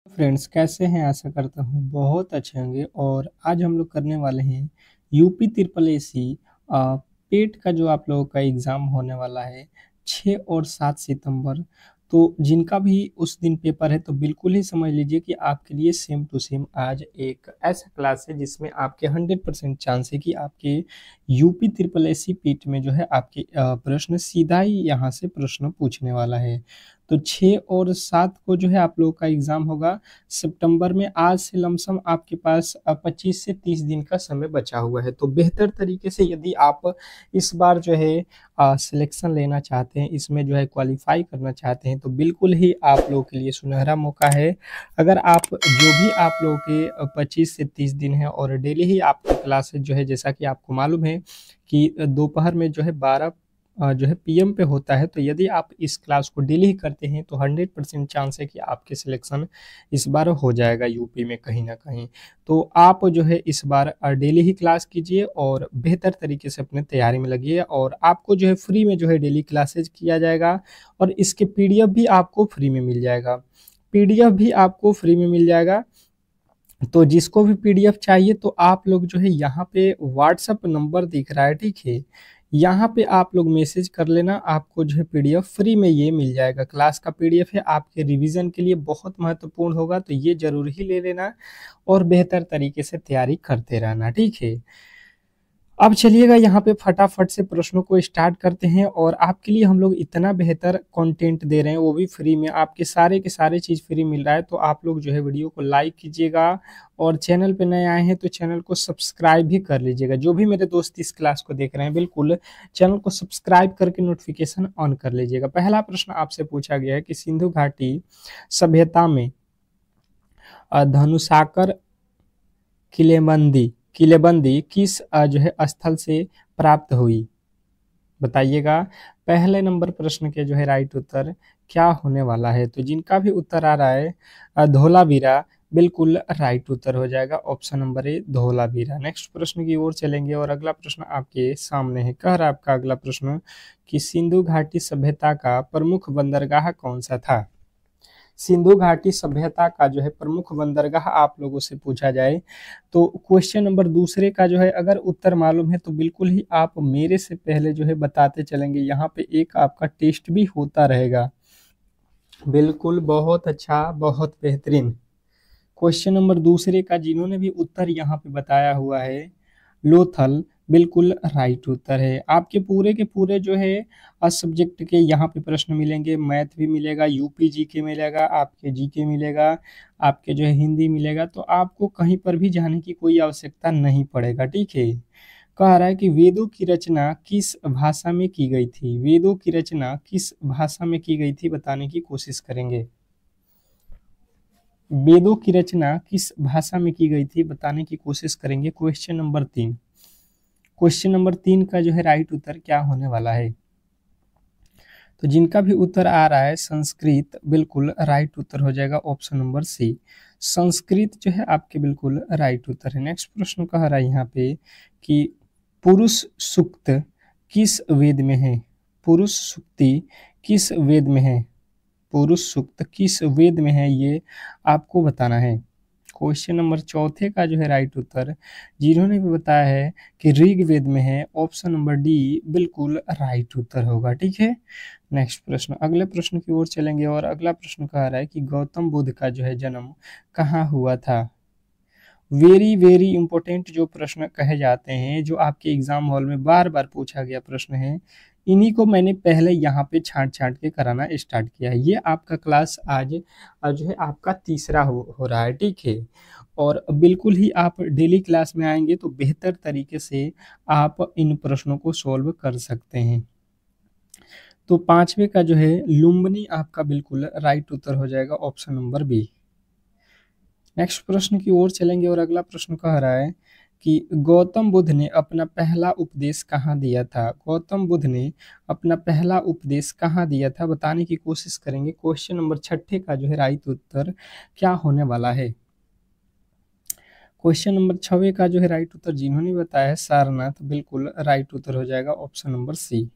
Friends कैसे हैं? आशा करता हूँ बहुत अच्छे होंगे। और आज हम लोग करने वाले हैं यूपी ट्रिपल एसी पेट का जो आप लोगों का एग्ज़ाम होने वाला है 6 और 7 सितंबर। तो जिनका भी उस दिन पेपर है तो बिल्कुल ही समझ लीजिए कि आपके लिए सेम टू सेम आज एक ऐसा क्लास है जिसमें आपके 100% चांस है कि आपके यूपी ट्रिपल एसी पेट में जो है आपके प्रश्न सीधा ही यहाँ से प्रश्न पूछने वाला है। तो 6 और 7 को जो है आप लोगों का एग्ज़ाम होगा सितंबर में। आज से लमसम आपके पास 25 से 30 दिन का समय बचा हुआ है। तो बेहतर तरीके से यदि आप इस बार जो है सिलेक्शन लेना चाहते हैं, इसमें जो है क्वालिफाई करना चाहते हैं, तो बिल्कुल ही आप लोगों के लिए सुनहरा मौका है। अगर आप जो भी आप लोगों के 25 से 30 दिन है और डेली ही आपकी क्लासेज जो है, जैसा कि आपको मालूम है कि दोपहर में जो है 12 जो है पीएम पे होता है। तो यदि आप इस क्लास को डेली ही करते हैं तो 100% चांस है कि आपके सिलेक्शन इस बार हो जाएगा यूपी में कहीं ना कहीं। तो आप जो है इस बार डेली ही क्लास कीजिए और बेहतर तरीके से अपने तैयारी में लगिए। और आपको जो है फ्री में जो है डेली क्लासेज किया जाएगा और इसके पीडीएफ भी आपको फ्री में मिल जाएगा। पीडीएफ भी आपको फ्री में मिल जाएगा। तो जिसको भी पीडीएफ चाहिए तो आप लोग जो है यहाँ पे व्हाट्सएप नंबर दिख रहा है, ठीक है, यहाँ पे आप लोग मैसेज कर लेना। आपको जो है पीडीएफ फ्री में ये मिल जाएगा। क्लास का पीडीएफ है, आपके रिवीजन के लिए बहुत महत्वपूर्ण होगा, तो ये जरूर ही ले लेना और बेहतर तरीके से तैयारी करते रहना, ठीक है। अब चलिएगा यहाँ पे फटाफट से प्रश्नों को स्टार्ट करते हैं। और आपके लिए हम लोग इतना बेहतर कंटेंट दे रहे हैं, वो भी फ्री में, आपके सारे के सारे चीज़ फ्री मिल रहा है। तो आप लोग जो है वीडियो को लाइक कीजिएगा और चैनल पे नए आए हैं तो चैनल को सब्सक्राइब भी कर लीजिएगा। जो भी मेरे दोस्त इस क्लास को देख रहे हैं बिल्कुल चैनल को सब्सक्राइब करके नोटिफिकेशन ऑन कर लीजिएगा। पहला प्रश्न आपसे पूछा गया है कि सिंधु घाटी सभ्यता में धनुषाकर किलेबंदी किलेबंदी किस जो है स्थल से प्राप्त हुई, बताइएगा। पहले नंबर प्रश्न के जो है राइट उत्तर क्या होने वाला है? तो जिनका भी उत्तर आ रहा है धोलावीरा, बिल्कुल राइट उत्तर हो जाएगा ऑप्शन नंबर ए धोलावीरा। नेक्स्ट प्रश्न की ओर चलेंगे और अगला प्रश्न आपके सामने है। कह रहा है आपका अगला प्रश्न कि सिंधु घाटी सभ्यता का प्रमुख बंदरगाह कौन सा था? सिंधु घाटी सभ्यता का जो है प्रमुख बंदरगाह आप लोगों से पूछा जाए तो क्वेश्चन नंबर दूसरे का जो है अगर उत्तर मालूम है तो बिल्कुल ही आप मेरे से पहले जो है बताते चलेंगे। यहाँ पे एक आपका टेस्ट भी होता रहेगा। बिल्कुल, बहुत अच्छा, बहुत बेहतरीन। क्वेश्चन नंबर दूसरे का जिन्होंने भी उत्तर यहाँ पे बताया हुआ है लोथल, बिल्कुल राइट उत्तर है। आपके पूरे के पूरे जो है सब्जेक्ट के यहाँ पे प्रश्न मिलेंगे। मैथ भी मिलेगा, यूपी जीके मिलेगा, आपके जीके मिलेगा, आपके जो है हिंदी मिलेगा। तो आपको कहीं पर भी जाने की कोई आवश्यकता नहीं पड़ेगा, ठीक है। कह रहा है कि वेदों की रचना किस भाषा में की गई थी? वेदों की रचना किस भाषा में की गई थी बताने की कोशिश करेंगे। वेदों की रचना किस भाषा में की गई थी बताने की कोशिश करेंगे। क्वेश्चन नंबर 3, क्वेश्चन नंबर 3 का जो है राइट उत्तर क्या होने वाला है? तो जिनका भी उत्तर आ रहा है संस्कृत, बिल्कुल राइट उत्तर हो जाएगा ऑप्शन नंबर सी। संस्कृत जो है आपके बिल्कुल राइट उत्तर है। नेक्स्ट प्रश्न कह रहा है यहाँ पे कि पुरुष सूक्त किस वेद में है? पुरुष सूक्ति किस वेद में है? पुरुष सूक्त किस वेद में है ये आपको बताना है। क्वेश्चन नंबर चौथे का जो है राइट उत्तर जिन्होंने भी बताया है कि ऋग्वेद में है, ऑप्शन नंबर डी बिल्कुल राइट उत्तर होगा, ठीक है। नेक्स्ट प्रश्न, अगले प्रश्न की ओर चलेंगे और अगला प्रश्न कह रहा है कि गौतम बुद्ध का जो है जन्म कहाँ हुआ था? वेरी वेरी इंपॉर्टेंट जो प्रश्न कहे जाते हैं, जो आपके एग्जाम हॉल में बार बार पूछा गया प्रश्न है, इन्हीं को मैंने पहले यहाँ पे छांट छांट के कराना स्टार्ट किया है। ये आपका क्लास आज जो है आपका तीसरा हो रहा है, ठीक है। और बिल्कुल ही आप डेली क्लास में आएंगे तो बेहतर तरीके से आप इन प्रश्नों को सॉल्व कर सकते हैं। तो पांचवे का जो है लुम्बिनी आपका बिल्कुल राइट उत्तर हो जाएगा ऑप्शन नंबर बी। नेक्स्ट प्रश्न की ओर चलेंगे और अगला प्रश्न कह रहा है कि गौतम बुद्ध ने अपना पहला उपदेश कहाँ दिया था? गौतम बुद्ध ने अपना पहला उपदेश कहाँ दिया था बताने की कोशिश करेंगे। क्वेश्चन नंबर छठे का जो है राइट उत्तर क्या होने वाला है? क्वेश्चन नंबर 6 का जो है राइट उत्तर जिन्होंने बताया है सारनाथ, बिल्कुल राइट उत्तर हो जाएगा ऑप्शन नंबर सी।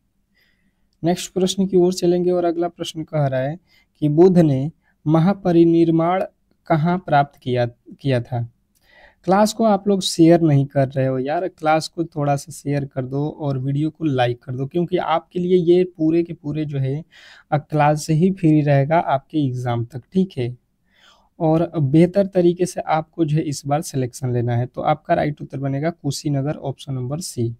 नेक्स्ट प्रश्न की ओर चलेंगे और अगला प्रश्न कह रहा है कि बुद्ध ने महापरिनिर्वाण कहाँ प्राप्त किया किया था। क्लास को आप लोग शेयर नहीं कर रहे हो यार, क्लास को थोड़ा सा शेयर कर दो और वीडियो को लाइक कर दो, क्योंकि आपके लिए ये पूरे के पूरे जो है क्लास से ही फ्री रहेगा आपके एग्ज़ाम तक, ठीक है। और बेहतर तरीके से आपको जो है इस बार सिलेक्शन लेना है, तो आपका राइट उत्तर बनेगा Kushinagar, option number C.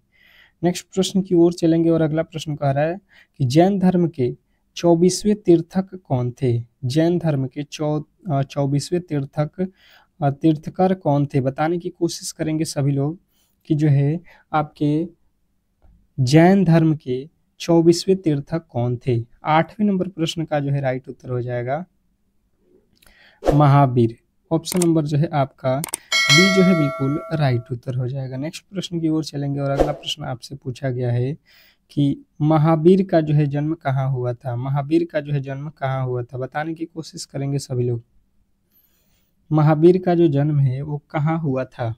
Next प्रश्न की ओर चलेंगे और अगला प्रश्न कह रहा है कि जैन धर्म के 24वें तीर्थक कौन थे। जैन धर्म के 24वें तीर्थकर कौन थे, बताने की कोशिश करेंगे सभी लोग कि जो है आपके जैन धर्म के 24वें तीर्थक कौन थे। 8वें नंबर प्रश्न का जो है राइट उत्तर हो जाएगा महावीर। ऑप्शन नंबर जो है आपका बी जो है बिल्कुल राइट उत्तर हो जाएगा। नेक्स्ट प्रश्न की ओर चलेंगे और अगला प्रश्न आपसे पूछा गया है कि महावीर का जो है जन्म कहाँ हुआ था। महावीर का जो है जन्म कहाँ हुआ था, बताने की कोशिश करेंगे सभी लोग। महावीर का जो जन्म है वो कहाँ हुआ था।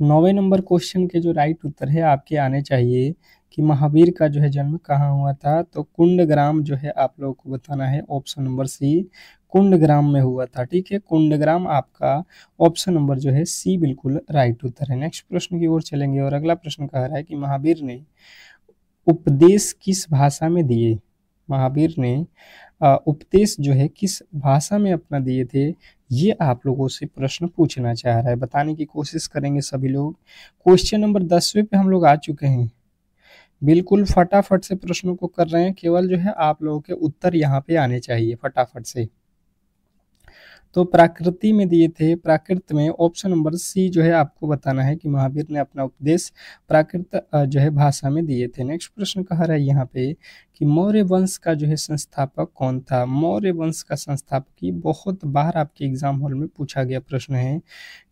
9वें नंबर क्वेश्चन के जो राइट उत्तर है आपके आने चाहिए कि महावीर का जो है जन्म कहाँ हुआ था, तो कुंडग्राम जो है आप लोगों को बताना है, ऑप्शन नंबर सी कुंडग्राम में हुआ था, ठीक है। कुंडग्राम आपका ऑप्शन नंबर जो है सी बिल्कुल राइट उत्तर है। नेक्स्ट प्रश्न की ओर चलेंगे और अगला प्रश्न कह रहा है कि महावीर ने उपदेश किस भाषा में दिए। महावीर ने उपदेश जो है किस भाषा में अपना दिए थे, ये आप लोगों से प्रश्न पूछना चाह रहा है, बताने की कोशिश करेंगे सभी लोग। क्वेश्चन नंबर 10वें पे हम लोग आ चुके हैं, बिल्कुल फटाफट से प्रश्नों को कर रहे हैं, केवल जो है आप लोगों के उत्तर यहाँ पे आने चाहिए फटाफट से। तो प्राकृति में दिए थे, प्राकृत में ऑप्शन नंबर सी जो है आपको बताना है कि महावीर ने अपना उपदेश प्राकृत जो है भाषा में दिए थे। नेक्स्ट प्रश्न कह रहा है यहाँ पे कि मौर्य वंश का जो है संस्थापक कौन था। मौर्य वंश का संस्थापक, ये बहुत बार आपके एग्जाम हॉल में पूछा गया प्रश्न है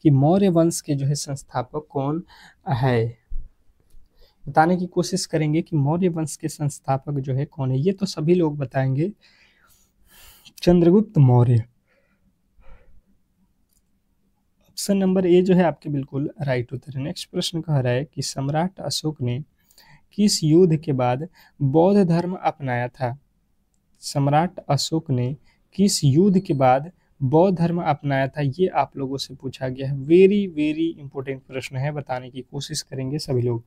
कि मौर्य वंश के जो है संस्थापक कौन है, बताने की कोशिश करेंगे कि मौर्य वंश के संस्थापक जो है कौन है। ये तो सभी लोग बताएंगे, चंद्रगुप्त मौर्य। ऑप्शन नंबर ए जो है आपके बिल्कुल राइट उत्तर है। नेक्स्ट प्रश्न कह रहा है कि सम्राट अशोक ने किस युद्ध के बाद बौद्ध धर्म अपनाया था। सम्राट अशोक ने किस युद्ध के बाद बौद्ध धर्म अपनाया था, ये आप लोगों से पूछा गया है। वेरी वेरी इंपॉर्टेंट प्रश्न है, बताने की कोशिश करेंगे सभी लोग।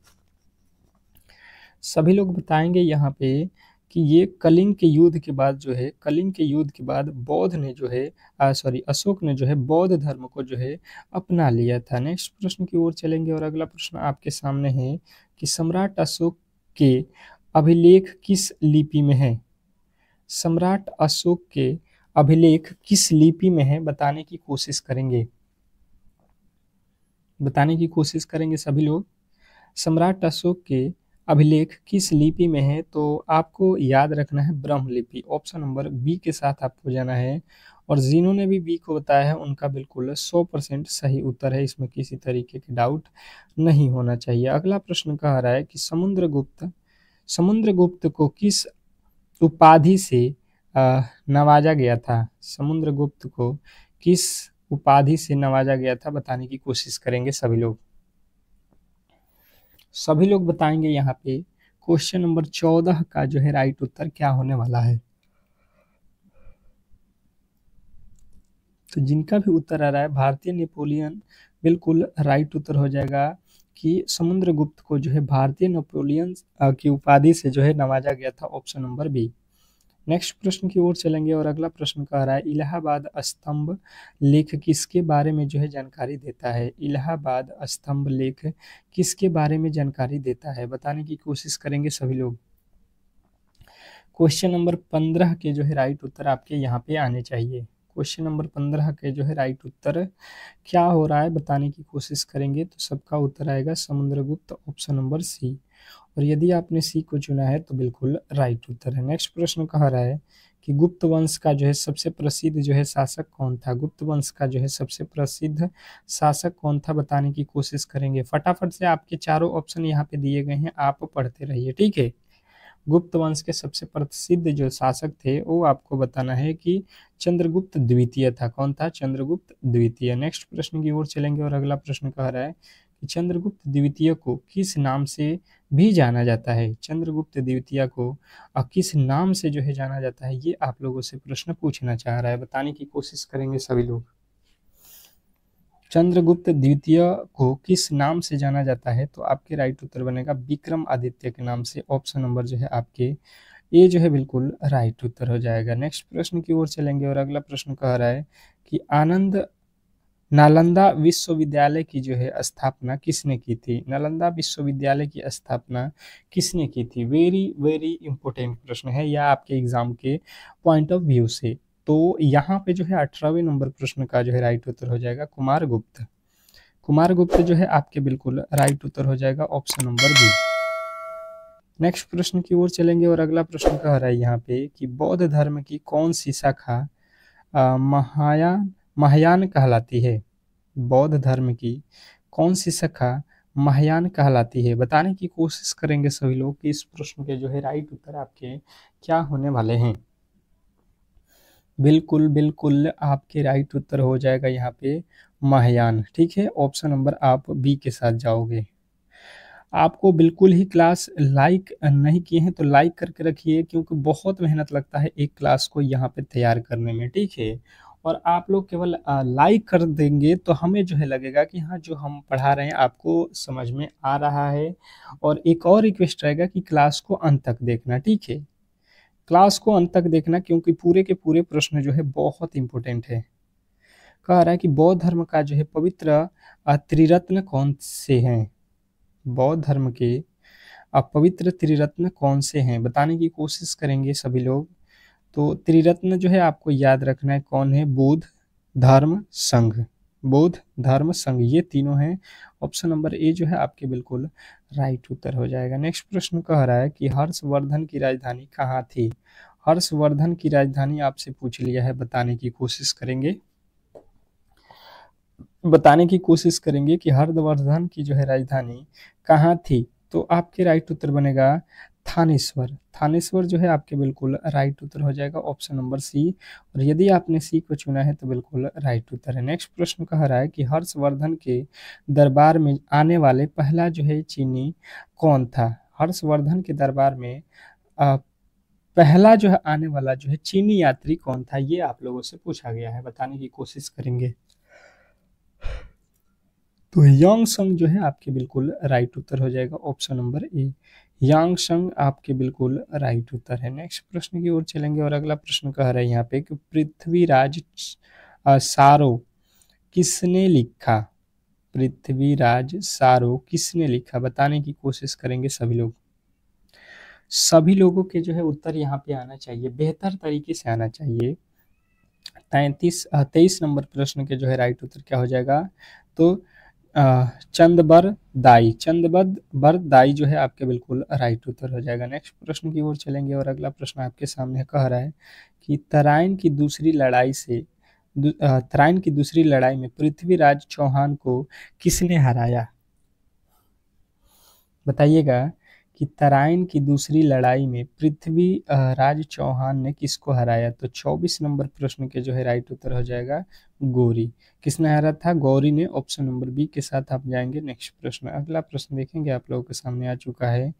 सभी लोग बताएंगे यहाँ पे कि ये कलिंग के युद्ध के बाद जो है, कलिंग के युद्ध के बाद बौद्ध ने जो है अशोक ने जो है बौद्ध धर्म को जो है अपना लिया था। नेक्स्ट प्रश्न की ओर चलेंगे और अगला प्रश्न आपके सामने है कि सम्राट अशोक के अभिलेख किस लिपि में है। सम्राट अशोक के अभिलेख किस लिपि में है, बताने की कोशिश करेंगे, बताने की कोशिश करेंगे सभी लोग। सम्राट अशोक के अभिलेख किस लिपि में है, तो आपको याद रखना है ब्रह्म लिपि। ऑप्शन नंबर बी के साथ आपको जाना है, और जिन्होंने भी बी को बताया है उनका बिल्कुल 100% सही उत्तर है, इसमें किसी तरीके की डाउट नहीं होना चाहिए। अगला प्रश्न कह रहा है कि समुद्रगुप्त को किस उपाधि से नवाजा गया था। समुद्रगुप्त को किस उपाधि से नवाजा गया था, बताने की कोशिश करेंगे सभी लोग। सभी लोग बताएंगे यहाँ पे क्वेश्चन नंबर 14 का जो है राइट उत्तर क्या होने वाला है। तो जिनका भी उत्तर आ रहा है भारतीय नेपोलियन, बिल्कुल राइट उत्तर हो जाएगा कि समुद्रगुप्त को जो है भारतीय नेपोलियन की उपाधि से जो है नवाजा गया था, ऑप्शन नंबर बी। नेक्स्ट प्रश्न की ओर चलेंगे और अगला प्रश्न कह रहा है इलाहाबाद स्तंभ लेख किसके बारे में जो है जानकारी देता है। इलाहाबाद स्तंभ लेख किसके बारे में जानकारी देता है, बताने की कोशिश करेंगे सभी लोग। क्वेश्चन नंबर 15 के जो है राइट उत्तर आपके यहाँ पे आने चाहिए। क्वेश्चन नंबर 15 के जो है राइट उत्तर क्या हो रहा है, बताने की कोशिश करेंगे, तो सबका उत्तर आएगा समुद्रगुप्त, ऑप्शन नंबर सी। और यदि आपने सी को चुना है तो बिल्कुल राइट उत्तर है। नेक्स्ट प्रश्न कह रहा है कि गुप्त वंश का जो है सबसे प्रसिद्ध जो है शासक कौन था। गुप्त वंश का जो है सबसे प्रसिद्ध शासक कौन था, बताने की कोशिश करेंगे। फटाफट से आपके चारों ऑप्शन यहाँ पे दिए गए हैं, आप पढ़ते रहिए, ठीक है। गुप्त वंश के सबसे प्रसिद्ध जो शासक थे वो आपको बताना है कि चंद्रगुप्त द्वितीय था। कौन था? चंद्रगुप्त द्वितीय। नेक्स्ट प्रश्न की ओर चलेंगे और अगला प्रश्न कह रहा है कि चंद्रगुप्त द्वितीय को किस नाम से भी जाना जाता है। चंद्रगुप्त द्वितीय को किस नाम से जो है जाना जाता है, ये आप लोगों से प्रश्न पूछना चाह रहा है, बताने की कोशिश करेंगे सभी लोग। चंद्रगुप्त द्वितीय को किस नाम से जाना जाता है, तो आपके राइट उत्तर बनेगा विक्रमादित्य के नाम से। ऑप्शन नंबर जो है आपके ये जो है बिल्कुल राइट उत्तर हो जाएगा। नेक्स्ट प्रश्न की ओर चलेंगे और अगला प्रश्न कह रहा है कि आनंद नालंदा विश्वविद्यालय की जो है स्थापना किसने की थी। नालंदा विश्वविद्यालय की स्थापना किसने की थी। वेरी वेरी इंपॉर्टेंट प्रश्न है यह आपके एग्जाम के पॉइंट ऑफ व्यू से। तो यहाँ पे जो है 18वें नंबर प्रश्न का जो है राइट उत्तर हो जाएगा कुमारगुप्त। कुमारगुप्त जो है आपके बिल्कुल राइट उत्तर हो जाएगा, ऑप्शन नंबर बी। नेक्स्ट प्रश्न की ओर चलेंगे और अगला प्रश्न कह रहा है यहाँ पे कि बौद्ध धर्म की कौन सी शाखा महायान महायान कहलाती है। बौद्ध धर्म की कौन सी शाखा महायान कहलाती है, बताने की कोशिश करेंगे सभी लोग कि इस प्रश्न के जो है राइट उत्तर आपके क्या होने वाले हैं। बिल्कुल बिल्कुल आपके राइट उत्तर हो जाएगा यहाँ पे महायान। ठीक है, ऑप्शन नंबर आप बी के साथ जाओगे। आपको बिल्कुल ही क्लास लाइक नहीं किए हैं तो लाइक करके रखिए, क्योंकि बहुत मेहनत लगता है एक क्लास को यहाँ पे तैयार करने में। ठीक है, और आप लोग केवल लाइक कर देंगे तो हमें जो है लगेगा कि हाँ जो हम पढ़ा रहे हैं आपको समझ में आ रहा है। और एक और रिक्वेस्ट रहेगा कि क्लास को अंत तक देखना। ठीक है, क्लास को अंत तक देखना, क्योंकि पूरे के पूरे प्रश्न जो है बहुत इंपॉर्टेंट है। कह रहा है कि बौद्ध धर्म का जो है पवित्र त्रिरत्न कौन से हैं। बौद्ध धर्म के पवित्र त्रिरत्न कौन से हैं, बताने की कोशिश करेंगे सभी लोग। तो त्रिरत्न जो है आपको याद रखना है कौन है, बुद्ध धर्म संघ। बुद्ध धर्म संघ ये तीनों हैं। ऑप्शन नंबर ए जो है आपके बिल्कुल राइट उत्तर हो जाएगा। नेक्स्ट प्रश्न कह रहा है कि हर्षवर्धन की राजधानी कहाँ थी। हर्षवर्धन की राजधानी आपसे पूछ लिया है, बताने की कोशिश करेंगे। बताने की कोशिश करेंगे कि हर्षवर्धन की जो है राजधानी कहाँ थी। तो आपके राइट उत्तर बनेगा थानेश्वर। थानेश्वर जो है आपके बिल्कुल राइट उत्तर हो जाएगा, ऑप्शन नंबर सी। और यदि आपने सी को चुना है तो बिल्कुल राइट उत्तर है। नेक्स्ट प्रश्न कह रहा है कि हर्षवर्धन के दरबार में आने वाले पहला जो है चीनी कौन था। हर्षवर्धन के दरबार में पहला जो है आने वाला जो है चीनी यात्री कौन था, ये आप लोगों से पूछा गया है, बताने की कोशिश करेंगे। तो यांग संग जो है आपके बिल्कुल राइट उत्तर हो जाएगा, ऑप्शन नंबर ए। यांग संग आपके बिल्कुल राइट उत्तर है। नेक्स्ट प्रश्न की ओर चलेंगे और अगला प्रश्न कह रहा है यहाँ पे कि पृथ्वीराज सारो किसने लिखा। पृथ्वीराज सारो किसने लिखा, बताने की कोशिश करेंगे सभी लोग। सभी लोगों के जो है उत्तर यहाँ पे आना चाहिए, बेहतर तरीके से आना चाहिए। 23 नंबर प्रश्न के जो है राइट उत्तर क्या हो जाएगा, तो चंदबर दाई। चंदबर दाई जो है आपके बिल्कुल राइट उत्तर हो जाएगा। नेक्स्ट प्रश्न की ओर चलेंगे और अगला प्रश्न आपके सामने कह रहा है कि तराइन की दूसरी लड़ाई में पृथ्वीराज चौहान को किसने हराया। बताइएगा कि तराइन की दूसरी लड़ाई में पृथ्वीराज चौहान ने किसको हराया। तो 24 नंबर प्रश्न के जो है राइट उत्तर हो जाएगा गौरी। किसने हराया था, गौरी ने। ऑप्शन नंबर बी के साथ आप जाएंगे। नेक्स्ट प्रश्न, अगला प्रश्न देखेंगे आप लोगों के सामने आ चुका है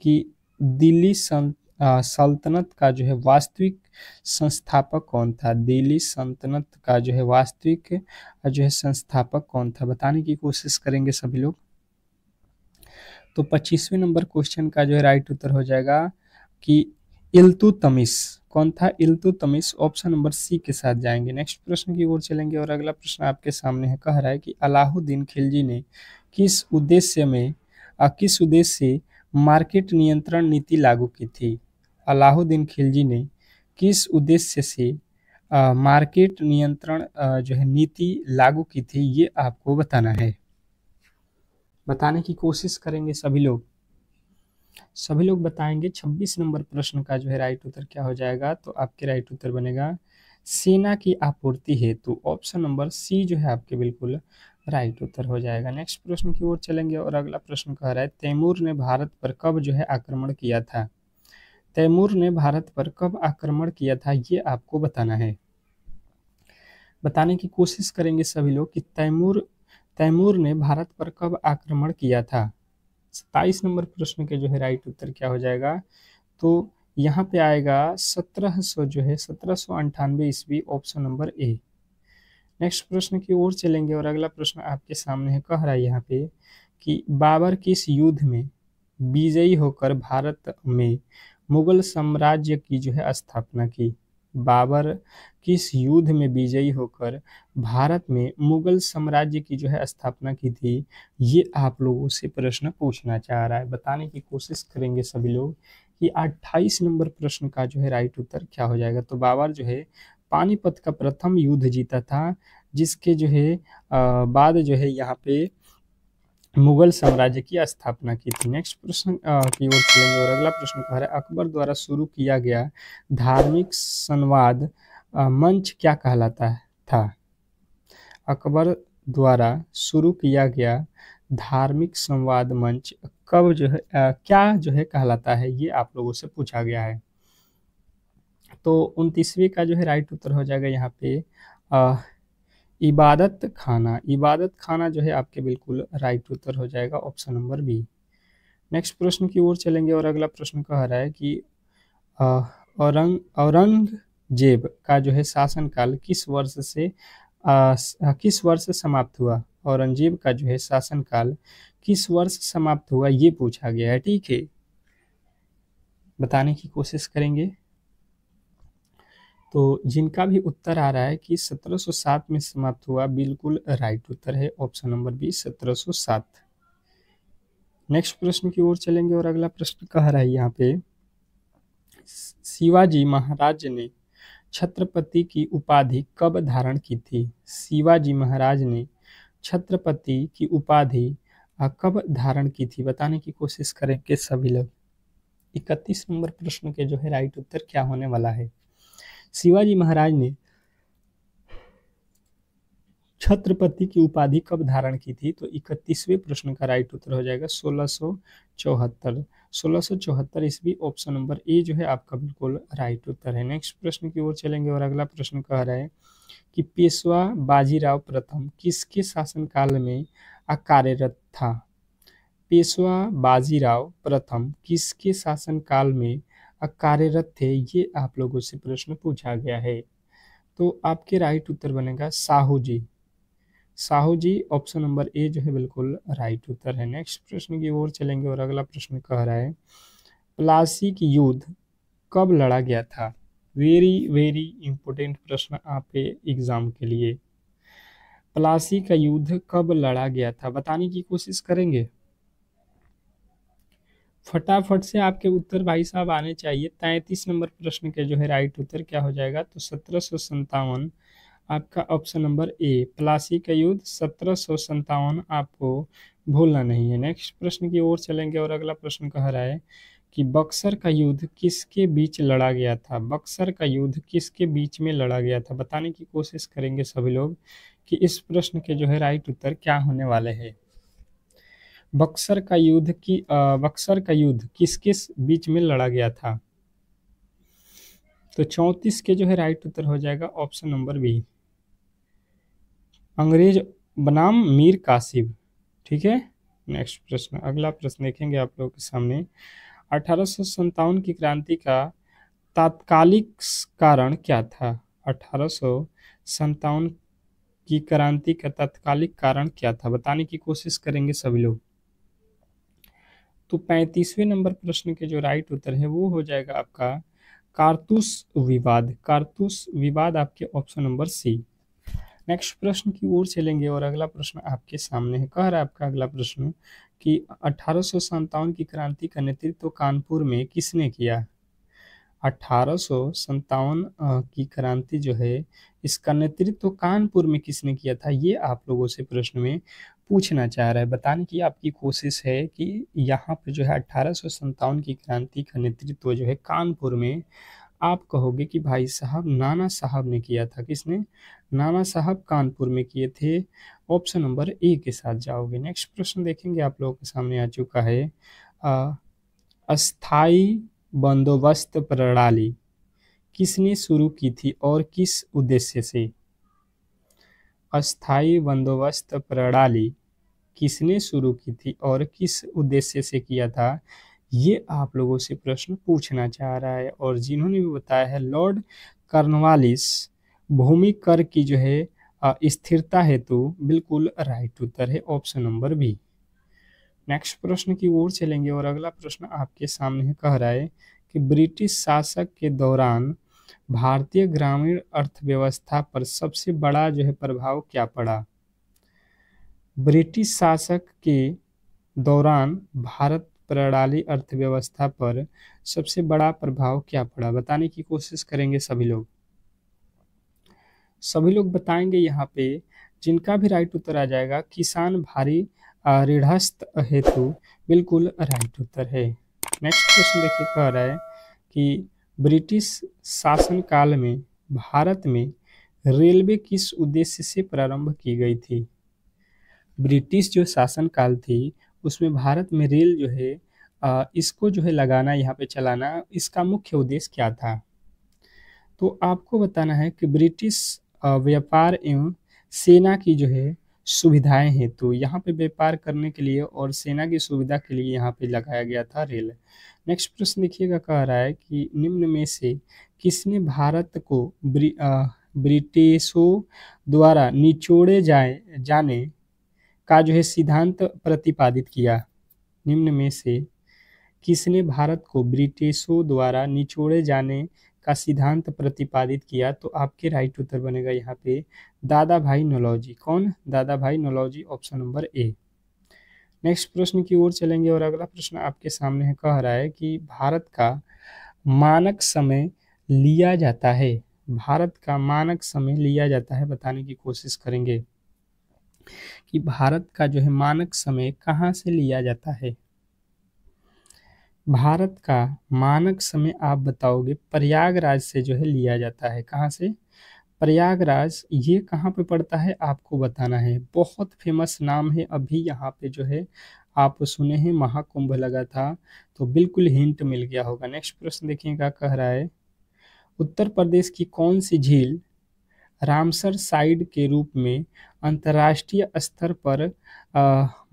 कि दिल्ली सल्तनत का जो है वास्तविक संस्थापक कौन था। दिल्ली सल्तनत का जो है वास्तविक जो है संस्थापक कौन था, बताने की कोशिश करेंगे सभी लोग। तो 25वें नंबर क्वेश्चन का जो है राइट उत्तर हो जाएगा कि इल्तुतमिश कौन था, इल्तुतमिश। ऑप्शन नंबर सी के साथ जाएंगे। नेक्स्ट प्रश्न की ओर चलेंगे और अगला प्रश्न आपके सामने है, कह रहा है कि अलाउद्दीन खिलजी ने किस उद्देश्य से मार्केट नियंत्रण नीति लागू की थी। अलाउद्दीन खिलजी ने किस उद्देश्य से मार्केट नियंत्रण जो है नीति लागू की थी, ये आपको बताना है, बताने की कोशिश करेंगे सभी लोग। सभी लोग बताएंगे। 26 नंबर प्रश्न का जो है राइट उत्तर क्या हो जाएगा, तो आपके राइट उत्तर बनेगा सेना की आपूर्ति हेतु। ऑप्शन नंबर सी जो है आपके बिल्कुल राइट उत्तर हो जाएगा। नेक्स्ट प्रश्न की ओर चलेंगे और अगला प्रश्न कह रहा है तैमूर ने भारत पर कब जो है आक्रमण किया था। तैमूर ने भारत पर कब आक्रमण किया था, ये आपको बताना है, बताने की कोशिश करेंगे सभी लोग कि तैमूर ने भारत पर कब आक्रमण किया था? 27 नंबर प्रश्न के जो है राइट उत्तर क्या हो जाएगा? तो यहाँ पे आएगा 1700 जो है 1798 ईस्वी, ऑप्शन नंबर ए। नेक्स्ट प्रश्न की ओर चलेंगे और अगला प्रश्न आपके सामने है, कह रहा है यहाँ पे कि बाबर किस युद्ध में विजयी होकर भारत में मुगल साम्राज्य की जो है स्थापना की? बाबर किस युद्ध में विजयी होकर भारत में मुगल साम्राज्य की जो है स्थापना की थी? ये आप लोगों से प्रश्न पूछना चाह रहा है। बताने की कोशिश करेंगे सभी लोग कि 28 नंबर प्रश्न का जो है राइट उत्तर क्या हो जाएगा? तो बाबर जो है पानीपत का प्रथम युद्ध जीता था, जिसके जो है बाद जो है यहाँ पे मुगल साम्राज्य की स्थापना की थी। नेक्स्ट प्रश्न की ओर चलेंगे और अगला प्रश्न कह रहा है, अकबर द्वारा शुरू किया गया धार्मिक संवाद मंच क्या कहलाता था? अकबर द्वारा शुरू किया गया धार्मिक संवाद मंच कब जो है क्या जो है कहलाता है? ये आप लोगों से पूछा गया है। तो 29वीं का जो है राइट उत्तर हो जाएगा यहाँ पे इबादत खाना। इबादत खाना जो है आपके बिल्कुल राइट उत्तर हो जाएगा, ऑप्शन नंबर बी। नेक्स्ट प्रश्न की ओर चलेंगे और अगला प्रश्न कह रहा है कि औरंगजेब का जो है शासनकाल किस वर्ष से समाप्त हुआ? औरंगजेब का जो है शासनकाल किस वर्ष समाप्त हुआ, ये पूछा गया है। ठीक है, बताने की कोशिश करेंगे। तो जिनका भी उत्तर आ रहा है कि 1707 में समाप्त हुआ, बिल्कुल राइट उत्तर है, ऑप्शन नंबर बी 1707। नेक्स्ट प्रश्न की ओर चलेंगे और अगला प्रश्न कह रहा है यहाँ पे, शिवाजी महाराज ने छत्रपति की उपाधि कब धारण की थी? शिवाजी महाराज ने छत्रपति की उपाधि कब धारण की थी? बताने की कोशिश करेंगे सभी लोग। 31 नंबर प्रश्न के जो है राइट उत्तर क्या होने वाला है? शिवाजी महाराज ने छत्रपति की उपाधि कब धारण की थी? तो 31वें प्रश्न का राइट उत्तर हो जाएगा 1674। 1674 ईस्वी, ऑप्शन नंबर ए जो है आपका बिल्कुल राइट उत्तर है। नेक्स्ट प्रश्न की ओर चलेंगे और अगला प्रश्न कह रहा है कि पेशवा बाजीराव प्रथम किसके शासनकाल में कार्यरत था? पेशवा बाजीराव प्रथम किसके शासनकाल में कार्यरत थे? ये आप लोगों से प्रश्न पूछा गया है। तो आपके राइट उत्तर बनेगा साहू जी। साहू जी, ऑप्शन नंबर ए जो है बिल्कुल राइट उत्तर है। नेक्स्ट प्रश्न की ओर चलेंगे और अगला प्रश्न कह रहा है, प्लासी की युद्ध कब लड़ा गया था? वेरी वेरी इंपॉर्टेंट प्रश्न आपके एग्जाम के लिए। प्लासी का युद्ध कब लड़ा गया था? बताने की कोशिश करेंगे। फटाफट से आपके उत्तर भाई साहब आने चाहिए। 33 नंबर प्रश्न के जो है राइट उत्तर क्या हो जाएगा? तो 1757 आपका ऑप्शन नंबर ए। प्लासी का युद्ध 1757 आपको भूलना नहीं है। नेक्स्ट प्रश्न की ओर चलेंगे और अगला प्रश्न कह रहा है कि बक्सर का युद्ध किसके बीच लड़ा गया था? बक्सर का युद्ध किसके बीच में लड़ा गया था? बताने की कोशिश करेंगे सभी लोग कि इस प्रश्न के जो है राइट उत्तर क्या होने वाले हैं। बक्सर का युद्ध किसके बीच में लड़ा गया था? तो 34 के जो है राइट उत्तर हो जाएगा, ऑप्शन नंबर बी, अंग्रेज बनाम मीर कासिम। ठीक है। नेक्स्ट प्रश्न, अगला प्रश्न देखेंगे आप लोगों के सामने। 1857 की क्रांति का तात्कालिक कारण क्या था? 1857 की क्रांति का तात्कालिक कारण क्या था? बताने की कोशिश करेंगे सभी लोग। तो 35वें नंबर प्रश्न के जो राइट उत्तर है वो हो जाएगा आपका कारतूस विवाद। कारतूस विवाद आपके ऑप्शन नंबर सी। नेक्स्ट प्रश्न की ओर चलेंगे और अगला प्रश्न आपके सामने है। कह रहा है आपका अगला प्रश्न कि 1857 की क्रांति का नेतृत्व कानपुर में किसने किया? 1857 की क्रांति जो है इसका नेतृत्व कानपुर में किसने किया था? ये आप लोगों से प्रश्न में पूछना चाह रहा है। बताने की आपकी कोशिश है कि यहाँ पे जो है 1857 की क्रांति का नेतृत्व जो है कानपुर में, आप कहोगे कि भाई साहब नाना साहब ने किया था। किसने? नाना साहब कानपुर में किए थे। ऑप्शन नंबर ए के साथ जाओगे। नेक्स्ट प्रश्न देखेंगे आप लोगों के सामने आ चुका है, अस्थाई बंदोबस्त प्रणाली किसने शुरू की थी और किस उद्देश्य से? अस्थाई बंदोबस्त प्रणाली किसने शुरू की थी और किस उद्देश्य से किया था, ये आप लोगों से प्रश्न पूछना चाह रहा है। और जिन्होंने भी बताया है लॉर्ड कॉर्नवालिस भूमि कर की जो है स्थिरता हेतु, बिल्कुल राइट उत्तर है ऑप्शन नंबर बी। नेक्स्ट प्रश्न की ओर चलेंगे और अगला प्रश्न आपके सामने कह रहा है कि ब्रिटिश शासक के दौरान भारतीय ग्रामीण अर्थव्यवस्था पर सबसे बड़ा जो है प्रभाव क्या पड़ा। ब्रिटिश शासक के दौरान भारत प्रणाली अर्थव्यवस्था पर सबसे बड़ा प्रभाव क्या पड़ा, बताने की कोशिश करेंगे सभी लोग। सभी लोग बताएंगे यहाँ पे, जिनका भी राइट उत्तर आ जाएगा किसान भारी ऋणग्रस्त हेतु, बिल्कुल राइट उत्तर है। नेक्स्ट क्वेश्चन देखिए, कह रहा है कि ब्रिटिश शासनकाल में भारत में रेलवे किस उद्देश्य से प्रारंभ की गई थी। ब्रिटिश जो शासनकाल थी उसमें भारत में रेल जो है इसको जो है लगाना, यहाँ पे चलाना, इसका मुख्य उद्देश्य क्या था। तो आपको बताना है कि ब्रिटिश व्यापार एवं सेना की जो है सुविधाएं हैं, तो यहाँ पे व्यापार करने के लिए और सेना की सुविधा के लिए यहाँ पे लगाया गया था रेल। नेक्स्ट प्रश्न देखिएगा, कह रहा है कि निम्न में से किसने भारत को ब्रिटिशों द्वारा निचोड़े जाने का जो है सिद्धांत प्रतिपादित किया। निम्न में से किसने भारत को ब्रिटिशों द्वारा निचोड़े जाने का सिद्धांत प्रतिपादित किया, तो आपके राइट उत्तर बनेगा यहाँ पे दादा भाई नौरोजी। कौन? Dadabhai Naoroji, option number A. Next प्रश्न की ओर चलेंगे और अगला प्रश्न आपके सामने है, कह रहा है कि भारत का मानक समय लिया जाता है। भारत का मानक समय लिया जाता है, बताने की कोशिश करेंगे कि भारत का जो है मानक समय कहाँ से लिया जाता है। भारत का मानक समय आप बताओगे प्रयागराज से जो है लिया जाता है। कहाँ से? प्रयागराज। ये कहाँ पे पड़ता है आपको बताना है। बहुत फेमस नाम है, अभी यहाँ पे जो है आप सुने हैं महाकुंभ लगा था, तो बिल्कुल हिंट मिल गया होगा। नेक्स्ट प्रश्न देखिए क्या कह रहा है, उत्तर प्रदेश की कौन सी झील रामसर साइट के रूप में अंतर्राष्ट्रीय स्तर पर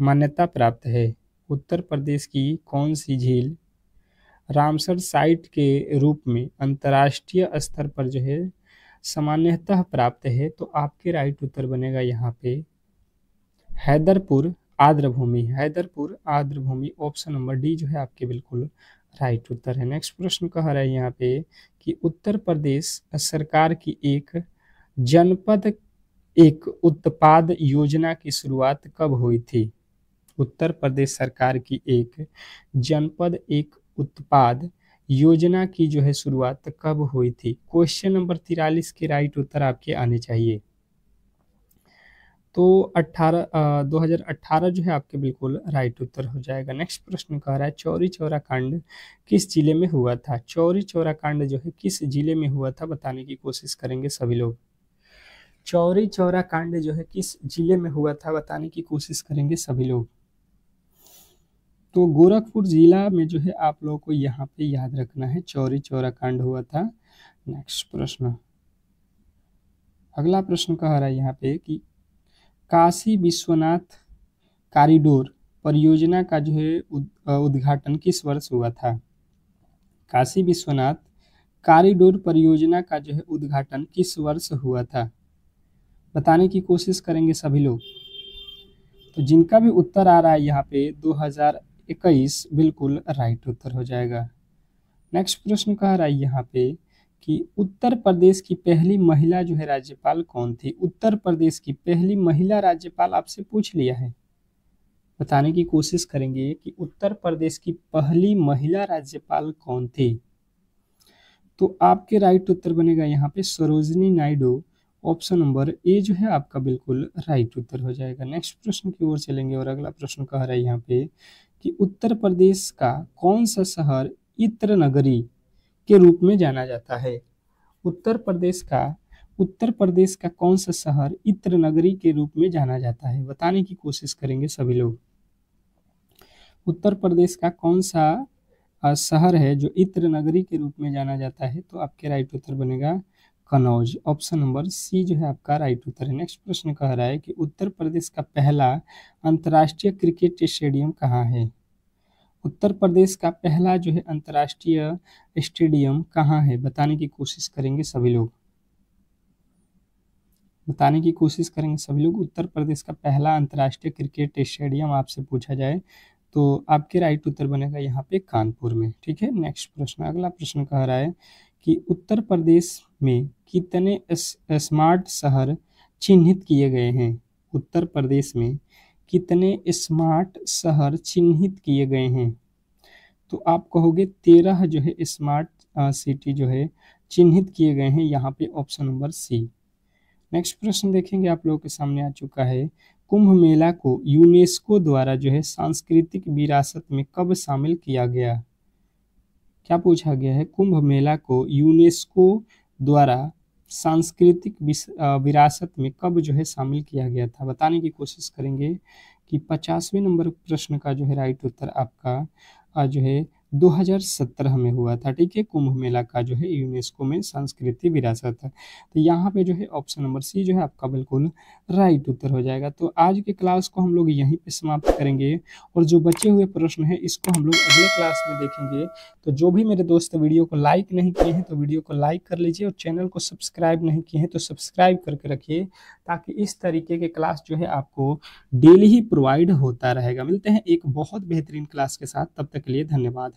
मान्यता प्राप्त है। उत्तर प्रदेश की कौन सी झील रामसर साइट के रूप में अंतर्राष्ट्रीय स्तर पर जो है सामान्यतः प्राप्त है, तो आपके राइट उत्तर बनेगा यहाँ पे हैदरपुर आर्द्रभूमि। हैदरपुर आर्द्रभूमि, ऑप्शन नंबर डी जो है आपके बिल्कुल राइट उत्तर है। नेक्स्ट प्रश्न कह रहा है यहाँ पे कि उत्तर प्रदेश सरकार की एक उत्पाद योजना की शुरुआत कब हुई थी। उत्तर प्रदेश सरकार की एक जनपद एक उत्पाद योजना की जो है शुरुआत कब हुई थी। क्वेश्चन नंबर 43 के राइट उत्तर आपके आने चाहिए। तो 2018 जो है आपके बिल्कुल राइट उत्तर हो जाएगा। नेक्स्ट प्रश्न कह रहा है चौरी चौरा कांड किस जिले में हुआ था। चौरी चौरा कांड जो है किस जिले में हुआ था, बताने की कोशिश करेंगे सभी लोग। चौरी चौरा कांड जो है किस जिले में हुआ था, बताने की कोशिश करेंगे सभी लोग। तो गोरखपुर जिला में जो है आप लोगों को यहाँ पे याद रखना है, चौरी चौरा कांड हुआ था। नेक्स्ट प्रश्न, अगला प्रश्न कह रहा है यहाँ पे कि काशी विश्वनाथ कॉरिडोर परियोजना का जो है उद्घाटन किस वर्ष हुआ था। काशी विश्वनाथ कॉरिडोर परियोजना का जो है उद्घाटन किस वर्ष हुआ था, बताने की कोशिश करेंगे सभी लोग। तो जिनका भी उत्तर आ रहा है यहाँ पे 2021, बिल्कुल राइट उत्तर हो जाएगा। नेक्स्ट प्रश्न कह रहा है यहाँ पे कि उत्तर प्रदेश की पहली महिला जो है राज्यपाल कौन थी। उत्तर प्रदेश की पहली महिला राज्यपाल आपसे पूछ लिया है, बताने की कोशिश करेंगे कि उत्तर प्रदेश की पहली महिला राज्यपाल कौन थी। तो आपके राइट उत्तर बनेगा यहाँ पे सरोजिनी नायडू, ऑप्शन नंबर ए जो है आपका बिल्कुल राइट उत्तर हो जाएगा। नेक्स्ट प्रश्न की ओर चलेंगे और अगला प्रश्न कह रहा है यहाँ पे कि उत्तर प्रदेश का कौन सा शहर इत्र नगरी के रूप में जाना जाता है। उत्तर प्रदेश का कौन सा शहर इत्र नगरी के रूप में जाना जाता है, बताने की कोशिश करेंगे सभी लोग। उत्तर प्रदेश का कौन सा शहर है जो इत्र नगरी के रूप में जाना जाता है, तो आपके राइट उत्तर बनेगा कनौज। ऑप्शन नंबर सी जो है आपका राइट उत्तर है। नेक्स्ट प्रश्न कह रहा है कि उत्तर प्रदेश का पहला अंतर्राष्ट्रीय क्रिकेट स्टेडियम कहाँ है? उत्तर प्रदेश का पहला जो है अंतर्राष्ट्रीय स्टेडियम कहाँ है? बताने की कोशिश करेंगे सभी लोग, बताने की कोशिश करेंगे सभी लोग। उत्तर प्रदेश का पहला अंतर्राष्ट्रीय क्रिकेट स्टेडियम आपसे पूछा जाए तो आपके राइट उत्तर बनेगा यहाँ पे कानपुर में। ठीक है, नेक्स्ट प्रश्न, अगला प्रश्न कह रहा है कि उत्तर प्रदेश में कितने स्मार्ट शहर चिन्हित किए गए हैं? उत्तर प्रदेश में कितने स्मार्ट शहर चिन्हित किए गए हैं? तो आप कहोगे 13 जो है स्मार्ट सिटी जो है चिन्हित किए गए हैं यहाँ पे, ऑप्शन नंबर सी। नेक्स्ट प्रश्न देखेंगे, आप लोगों के सामने आ चुका है। कुंभ मेला को यूनेस्को द्वारा जो है सांस्कृतिक विरासत में कब शामिल किया गया? क्या पूछा गया है? कुंभ मेला को यूनेस्को द्वारा सांस्कृतिक विरासत में कब जो है शामिल किया गया था? बताने की कोशिश करेंगे कि 50वें नंबर प्रश्न का जो है राइट उत्तर आपका जो है 2017 में हुआ था। ठीक है, कुंभ मेला का जो है यूनेस्को में सांस्कृतिक विरासत है। तो यहाँ पे जो है ऑप्शन नंबर सी जो है आपका बिल्कुल राइट उत्तर हो जाएगा। तो आज के क्लास को हम लोग यहीं पे समाप्त करेंगे और जो बचे हुए प्रश्न है इसको हम लोग अगले क्लास में देखेंगे। तो जो भी मेरे दोस्त वीडियो को लाइक नहीं किए हैं तो वीडियो को लाइक कर लीजिए और चैनल को सब्सक्राइब नहीं किए हैं तो सब्सक्राइब करके रखिए, ताकि इस तरीके के क्लास जो है आपको डेली ही प्रोवाइड होता रहेगा। मिलते हैं एक बहुत बेहतरीन क्लास के साथ, तब तक के लिए धन्यवाद।